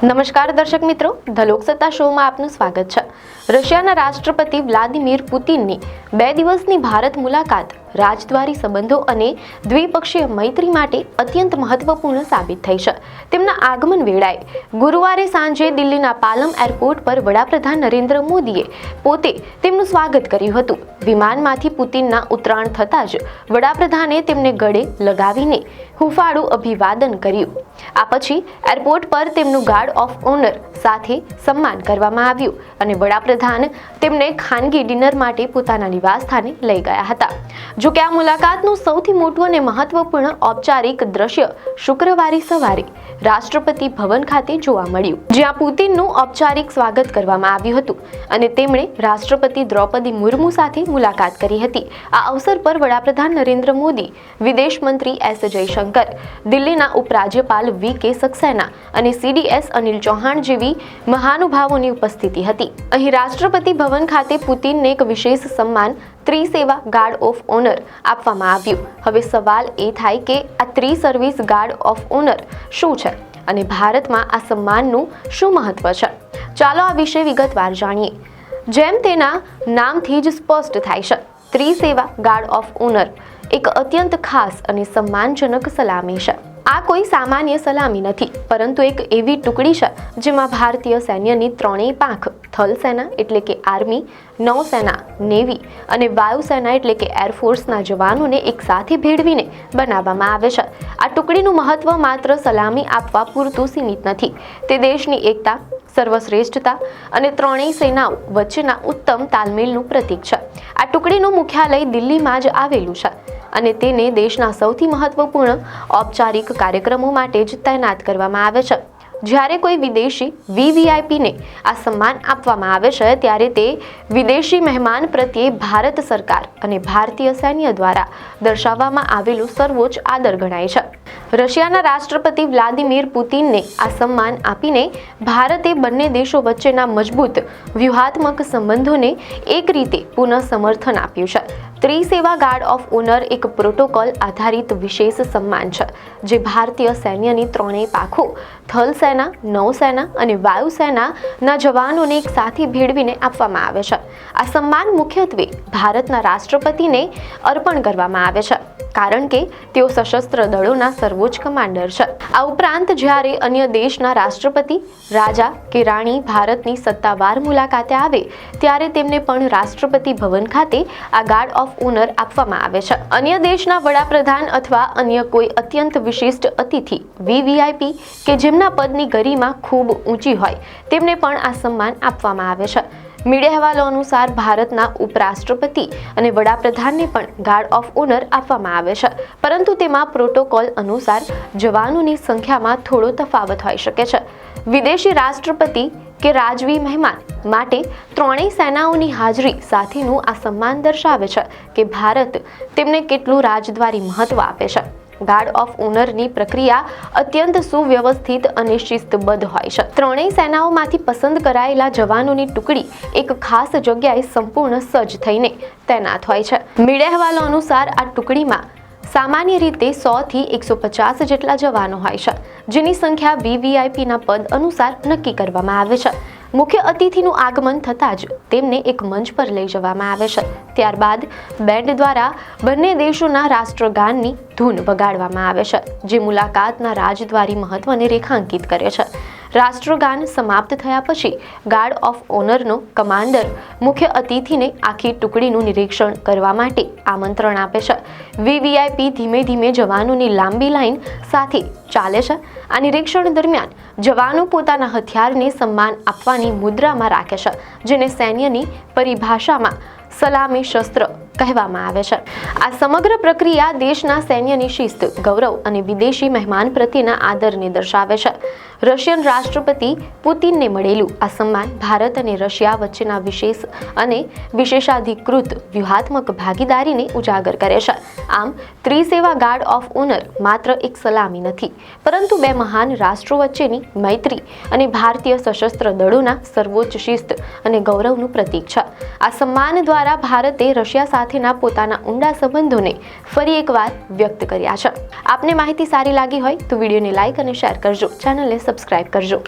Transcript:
નમસ્કાર દર્શક મિત્રો, ધ લોકસત્તા શોમાં આપનું સ્વાગત છે। રશિયાના રાષ્ટ્રપતિ વ્લાદિમીર પુતિનની 2 દિવસની ભારત મુલાકાત રાજદ્વારી સંબંધો અને દ્વિપક્ષીય મૈત્રી માટે અત્યંત મહત્વપૂર્ણ સાબિત થઈ છે। તેમના આગમન વેળાએ ગુરુવારે સાંજે દિલ્હીના પાલમ એરપોર્ટ પર વડાપ્રધાન નરેન્દ્ર મોદીએ પોતે તેમનું સ્વાગત કર્યું હતું। વિમાનમાંથી પુતિનના ઉતરાણ થતાં જ વડાપ્રધાને તેમને ગળે લગાવીને હુંફાળું અભિવાદન કર્યું। આ પછી એરપોર્ટ પર તેમનું ગાર્ડ ઓફ ઓનર સાથે સન્માન કરવામાં આવ્યું અને વડાપ્રધાન તેમને ખાનગી ડિનર માટે પોતાના નિવાસસ્થાને લઈ ગયા હતા। જો કે આ મુલાકાતનું સૌથી મોટું અને મહત્વપૂર્ણ ઔપચારિક દ્રશ્ય શુક્રવારે સવારે રાષ્ટ્રપતિ ભવન ખાતે જોવા મળ્યું, જ્યાં પુતિનનું ઔપચારિક સ્વાગત કરવામાં આવ્યું હતું અને તેમણે રાષ્ટ્રપતિ દ્રૌપદી મુર્મુ સાથે મુલાકાત કરી હતી। આ અવસર પર વડાપ્રધાન નરેન્દ્ર મોદી, વિદેશ મંત્રી એસ જયશંકર, દિલ્હીના ઉપરાજ્યપાલ વી.કે. સક્સેના અને સીડીએસ અનિલ ચૌહાણ જેવી મહાનુભાવોની ઉપસ્થિતિ હતી। અહીં રાષ્ટ્રપતિ ભવન ખાતે પુતિનને એક વિશેષ સન્માન ત્રિસેવા ગાર્ડ ઓફ ઓનર આપવામાં આવ્યું। હવે સવાલ એ થાય કે આ ત્રિસર્વિસ ગાર્ડ ઓફ ઓનર શું છે અને ભારતમાં આ સન્માનનું શું મહત્વ છે? ચાલો આ વિશે વિગતવાર જાણીએ। જેમ તેના નામથી જ સ્પષ્ટ થાય છે, ત્રિસેવા ગાર્ડ ઓફ ઓનર એક અત્યંત ખાસ અને સન્માનજનક સલામી છે। આ કોઈ સામાન્ય સલામી નથી, પરંતુ એક એવી ટુકડી છે જેમાં ભારતીય સૈન્યની ત્રણેય પાંખ, થલ સેના એટલે કે આર્મી, નૌસેના નેવી અને વાયુસેના એટલે કે એરફોર્સના જવાનોને એક સાથે ભેળવીને બનાવવામાં આવે છે। આ ટુકડીનું મહત્વ માત્ર સલામી આપવા પૂરતું સીમિત નથી, તે દેશની એકતા, સર્વશ્રેષ્ઠતા અને ત્રણેય સેનાઓ વચ્ચેના ઉત્તમ તાલમેલનું પ્રતીક છે। આ ટુકડીનું મુખ્યાલય દિલ્હીમાં જ આવેલું છે અને તેને દેશના સૌથી મહત્વપૂર્ણ ઔપચારિક કાર્યક્રમો માટે જ તૈનાત કરવામાં આવે છે। જ્યારે કોઈ વિદેશી વીવીઆઈપીને આ સન્માન આપવામાં આવે છે, ત્યારે તે વિદેશી મહેમાન પ્રત્યે ભારત સરકાર અને ભારતીય સૈન્ય દ્વારા દર્શાવવામાં આવેલું સર્વોચ્ચ આદર ગણાય છે। રશિયાના રાષ્ટ્રપતિ વ્લાદિમીર પુતિનને આ સન્માન આપીને ભારતે બંને દેશો વચ્ચેના મજબૂત વ્યૂહાત્મક સંબંધોને એક રીતે પુનઃ સમર્થન આપ્યું છે। ત્રિસેવા ગાર્ડ ઓફ ઓનર એક પ્રોટોકોલ આધારિત વિશેષ સન્માન છે, જે ભારતીય સૈન્યની ત્રણેય પાંખો, થલ સેના, નૌસેના અને વાયુસેનાના જવાનોને એક સાથે ભેળવીને આપવામાં આવે છે। આ સન્માન મુખ્યત્વે ભારતના રાષ્ટ્રપતિને અર્પણ કરવામાં આવે છે, કારણ કે તેઓ સશસ્ત્ર દળોના સર્વોચ્ચ કમાન્ડર છે। આ ઉપરાંત જ્યારે અન્ય દેશના રાષ્ટ્રપતિ, રાજા કે રાણી ભારતની સત્તાવાર મુલાકાતે આવે, ત્યારે તેમને પણ રાષ્ટ્રપતિ ભવન ખાતે આ ગાર્ડ ઓફ ઓનર આપવામાં આવે છે। અન્ય દેશના વડાપ્રધાન અથવા અન્ય કોઈ અત્યંત વિશિષ્ટ અતિથિ, વીવીઆઈપી કે જેમના પદની ગરિમા ખૂબ ઊંચી હોય, તેમને પણ આ સન્માન આપવામાં આવે છે। મીડિયા અહેવાલો અનુસાર ભારતના ઉપરાષ્ટ્રપતિ અને વડાપ્રધાનને પણ ગાર્ડ ઓફ ઓનર આપવામાં આવે છે, પરંતુ તેમાં પ્રોટોકોલ અનુસાર જવાનોની સંખ્યામાં થોડો તફાવત હોઈ શકે છે। વિદેશી રાષ્ટ્રપતિ કે રાજવી મહેમાન માટે ત્રણેય સેનાઓની હાજરી સાથેનું આ સન્માન દર્શાવે છે કે ભારત તેમને કેટલું રાજદ્વારી મહત્વ આપે છે। ગાર્ડ ઓફ ઓનરની પ્રક્રિયા અત્યંત સુવ્યવસ્થિત અને શિસ્તબદ્ધ હોય છે। ત્રણેય સેનાઓમાંથી પસંદ કરાયેલા જવાનોની ટુકડી એક ખાસ જગ્યાએ સંપૂર્ણ સજ્જ થઈને તૈનાત હોય છે। મીડિયા અહેવાલો અનુસાર આ ટુકડીમાં સામાન્ય રીતે 100 થી 150 જેટલા જવાનો હોય છે, જેની સંખ્યા વીવીઆઈપીના પદ અનુસાર નક્કી કરવામાં આવે છે। મુખ્ય અતિથિનું આગમન થતાં જ તેમને એક મંચ પર લઈ જવામાં આવે છે। ત્યારબાદ બેન્ડ દ્વારા બંને દેશોના રાષ્ટ્રગાનની ધૂન વગાડવામાં આવે છે, જે મુલાકાતના રાજદ્વારી મહત્વને રેખાંકિત કરે છે। રાષ્ટ્રગાન સમાપ્ત થયા પછી ગાર્ડ ઓફ ઓનરનો કમાન્ડર મુખ્ય અતિથિને આખી ટુકડીનું નિરીક્ષણ કરવા માટે આમંત્રણ આપે છે। વીવીઆઈપી ધીમે ધીમે જવાનોની લાંબી લાઈન સાથે ચાલે છે। આ નિરીક્ષણ દરમિયાન જવાનો પોતાના હથિયારને સન્માન આપવાની મુદ્રામાં રાખે છે, જેને સૈન્યની પરિભાષામાં સલામી શસ્ત્ર કહેવામાં આવે છે। આ સમગ્ર પ્રક્રિયા દેશના સૈન્યની શિસ્ત, ગૌરવ અને વિદેશી મહેમાન પ્રત્યેના આદરને દર્શાવે છે। રશિયન રાષ્ટ્રપતિ પુતિનને મળેલું આ સન્માન ભારત અને રશિયા વચ્ચેના વિશેષ અને વિશેષાધિકૃત વ્યૂહાત્મક ભાગીદારીને ઉજાગર કરે છે. આમ ત્રિસેવા ગાર્ડ ઓફ ઓનર માત્ર એક સલામી નથી, પરંતુ બે મહાન રાષ્ટ્રો વચ્ચેની મૈત્રી અને ભારતીય સશસ્ત્ર દળોના સર્વોચ્ચ શિસ્ત અને ગૌરવનું પ્રતીક છે. આ સન્માન દ્વારા ભારતે રશિયા સાથેના પોતાના ઊંડા સંબંધોને ફરી એકવાર વ્યક્ત કર્યા છે. આપને માહિતી સારી લાગી હોય તો વિડીયોને લાઇક અને શેર કરજો, ચેનલને સબસ્ક્રાઇબ કરજો.